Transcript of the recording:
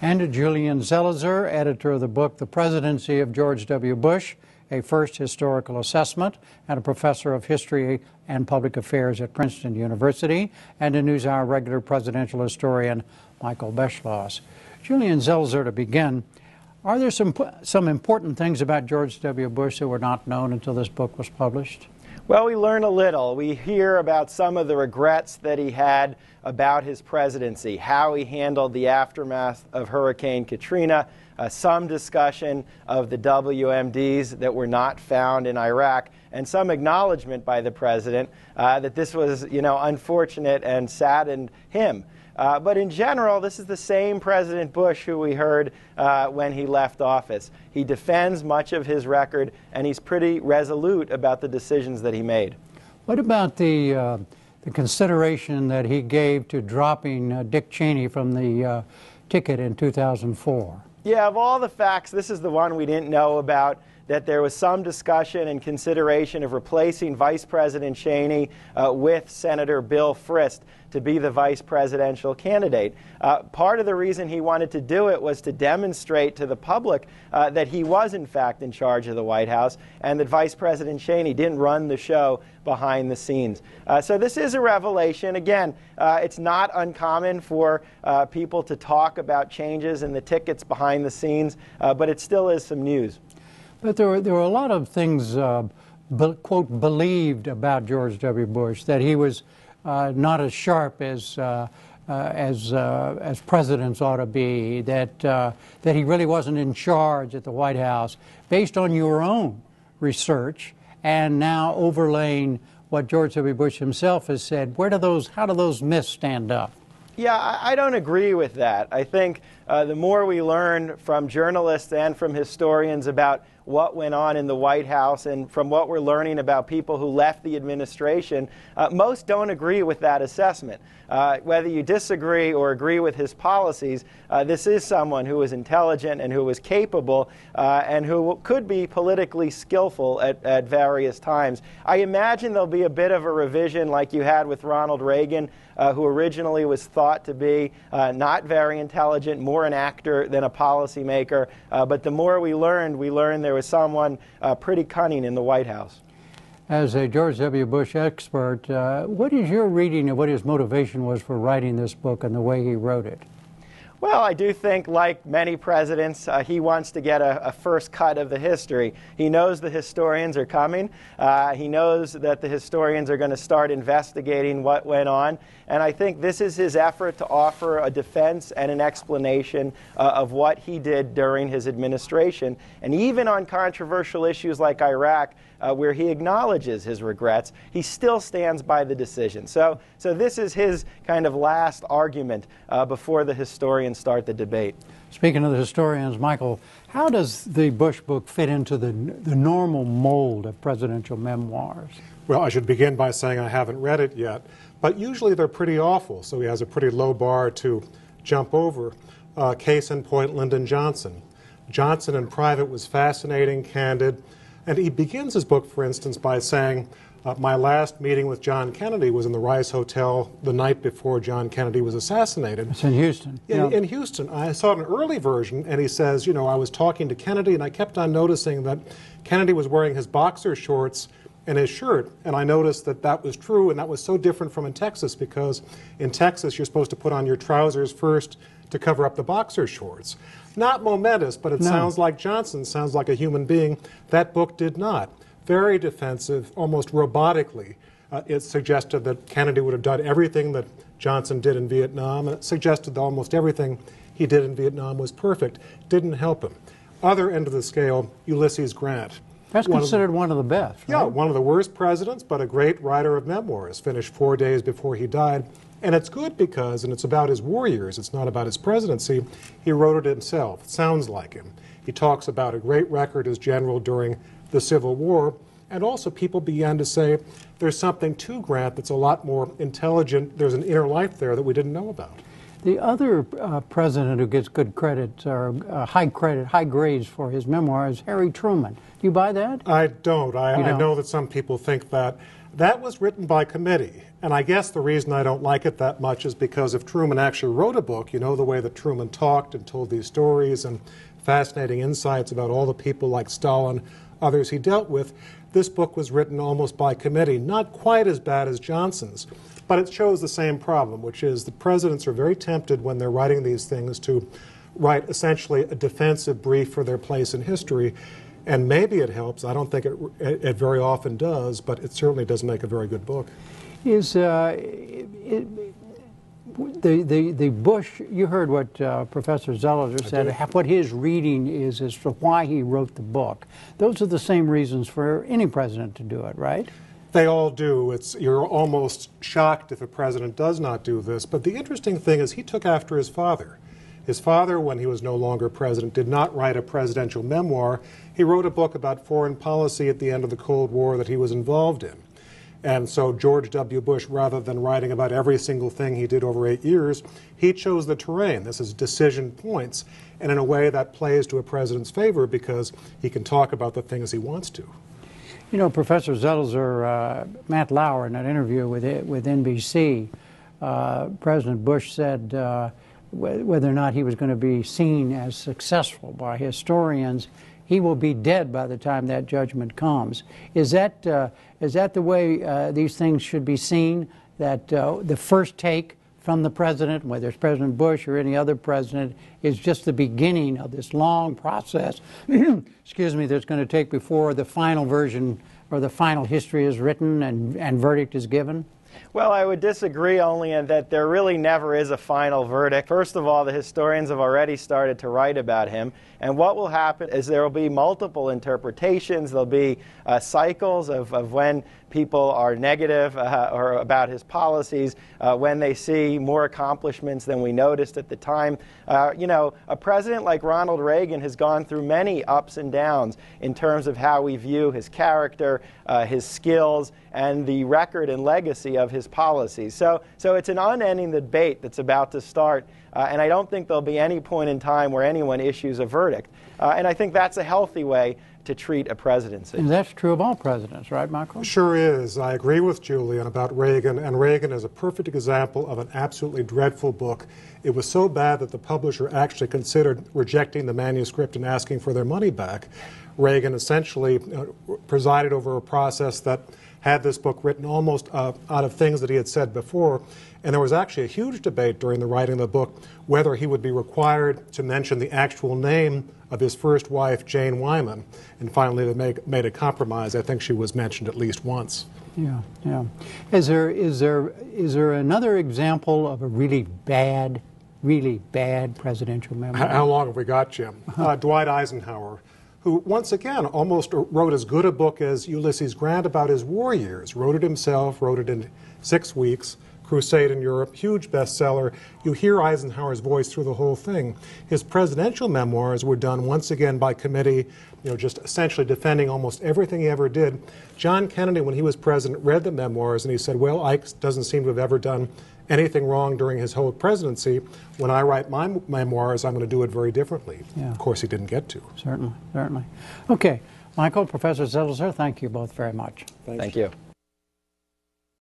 And to Julian Zelizer, editor of the book, The Presidency of George W. Bush, a First Historical Assessment, and a professor of history and public affairs at Princeton University, and a NewsHour regular presidential historian, Michael Beschloss. Julian Zelizer, to begin, are there some important things about George W. Bush that were not known until this book was published? Well, we learn a little. We hear about some of the regrets that he had about his presidency, how he handled the aftermath of Hurricane Katrina, some discussion of the WMDs that were not found in Iraq, and some acknowledgement by the president that this was, unfortunate and saddened him. But in general, this is the same President Bush who we heard when he left office. He defends much of his record, and he's pretty resolute about the decisions that he made. What about the consideration that he gave to dropping Dick Cheney from the ticket in 2004? Yeah, of all the facts, this is the one we didn't know about, that there was some discussion and consideration of replacing Vice President Cheney with Senator Bill Frist to be the vice presidential candidate. Part of the reason he wanted to do it was to demonstrate to the public that he was, in fact, in charge of the White House and that Vice President Cheney didn't run the show behind the scenes. So this is a revelation. Again, it's not uncommon for people to talk about changes in the tickets behind the scenes, but it still is some news. But there were a lot of things, quote, believed about George W. Bush, that he was not as sharp as presidents ought to be, that he really wasn't in charge at the White House, based on your own research, and now overlaying what George W. Bush himself has said. How do those myths stand up? Yeah, I don't agree with that. I think the more we learn from journalists and from historians about what went on in the White House and from what we're learning about people who left the administration, most don't agree with that assessment. Whether you disagree or agree with his policies, this is someone who was intelligent and who was capable and who could be politically skillful at various times. I imagine there'll be a bit of a revision like you had with Ronald Reagan, who originally was thought to be not very intelligent, more an actor than a policymaker. But the more we learned there was someone pretty cunning in the White House. As a George W. Bush expert, what is your reading of what his motivation was for writing this book and the way he wrote it? Well, I do think, like many presidents, he wants to get a first cut of the history. He knows the historians are coming. He knows that the historians are going to start investigating what went on. And I think this is his effort to offer a defense and an explanation of what he did during his administration. And even on controversial issues like Iraq, where he acknowledges his regrets, he still stands by the decision. So this is his kind of last argument before the historians start the debate. Speaking of the historians, Michael, how does the Bush book fit into the normal mold of presidential memoirs? Well, I should begin by saying I haven't read it yet, but usually they're pretty awful, so he has a pretty low bar to jump over. Case in point, Lyndon Johnson. Johnson in private was fascinating, candid, and he begins his book, for instance, by saying, my last meeting with John Kennedy was in the Rice Hotel the night before John Kennedy was assassinated. It's in Houston. In Houston. I saw an early version, and he says, I was talking to Kennedy, and I kept on noticing that Kennedy was wearing his boxer shorts and his shirt, and I noticed that that was true, and that was so different from in Texas, because in Texas you're supposed to put on your trousers first to cover up the boxer shorts. Not momentous, but it sounds like Johnson, sounds like a human being. That book did not. Very defensive, almost robotically. It suggested that Kennedy would have done everything that Johnson did in Vietnam, and it suggested that almost everything he did in Vietnam was perfect. Didn't help him. Other end of the scale, Ulysses Grant. That's considered one of the best, right? Yeah, one of the worst presidents, but a great writer of memoirs. Finished 4 days before he died. And it's good because, and it's about his war years, it's not about his presidency, he wrote it himself. It sounds like him. He talks about a great record as general during the Civil War, and also people began to say there's something to Grant that's a lot more intelligent, there's an inner life there that we didn't know about. The other president who gets good credit or high grades for his memoir is Harry Truman. Do you buy that? I don't. I know that some people think that. That was written by committee. And I guess the reason I don't like it that much is because if Truman actually wrote a book, you know the way that Truman talked and told these stories and fascinating insights about all the people like Stalin, others he dealt with, this book was written almost by committee. Not quite as bad as Johnson's, but it shows the same problem, which is the presidents are very tempted when they're writing these things to write essentially a defensive brief for their place in history. And maybe it helps. I don't think it very often does, but it certainly does make a very good book. Is the Bush, you heard what Professor Zelizer said, what his reading is as to why he wrote the book. Those are the same reasons for any president to do it, right? They all do. You're almost shocked if a president does not do this. But the interesting thing is he took after his father. His father, when he was no longer president, did not write a presidential memoir. He wrote a book about foreign policy at the end of the Cold War that he was involved in. And so George W. Bush, rather than writing about every single thing he did over 8 years, he chose the terrain. This is decision points. And in a way that plays to a president's favor because he can talk about the things he wants to. You know, Professor Zelizer, Matt Lauer, in an interview with NBC, President Bush said whether or not he was going to be seen as successful by historians, he will be dead by the time that judgment comes. Is that the way these things should be seen, that the first take from the president, whether it's President Bush or any other president, is just the beginning of this long process, excuse me, that's going to take before the final version or the final history is written and verdict is given? Well, I would disagree only in that there really never is a final verdict. First of all, the historians have already started to write about him, and what will happen is there will be multiple interpretations. There'll be cycles of when people are negative or about his policies, when they see more accomplishments than we noticed at the time. You know, a president like Ronald Reagan has gone through many ups and downs in terms of how we view his character, his skills, and the record and legacy of his policies. So it's an unending debate that's about to start, and I don't think there'll be any point in time where anyone issues a verdict. And I think that's a healthy way to treat a presidency. And that's true of all presidents, right, Michael? Sure is. I agree with Julian about Reagan, and Reagan is a perfect example of an absolutely dreadful book. It was so bad that the publisher actually considered rejecting the manuscript and asking for their money back. Reagan essentially presided over a process that had this book written almost out of things that he had said before, and there was actually a huge debate during the writing of the book whether he would be required to mention the actual name of his first wife, Jane Wyman, and finally they made a compromise. I think she was mentioned at least once. Yeah, yeah. Is there another example of a really bad presidential memoir? How long have we got, Jim? Dwight Eisenhower, who once again almost wrote as good a book as Ulysses Grant about his war years. Wrote it himself, wrote it in 6 weeks. Crusade in Europe, huge bestseller. You hear Eisenhower's voice through the whole thing. His presidential memoirs were done once again by committee, you know, just essentially defending almost everything he ever did. John Kennedy, when he was president, read the memoirs and he said, well, Ike doesn't seem to have ever done anything wrong during his whole presidency. When I write my memoirs, I'm going to do it very differently. Yeah. Of course, he didn't get to. Certainly, certainly. Okay, Michael, Professor Zelizer, thank you both very much. Thank you.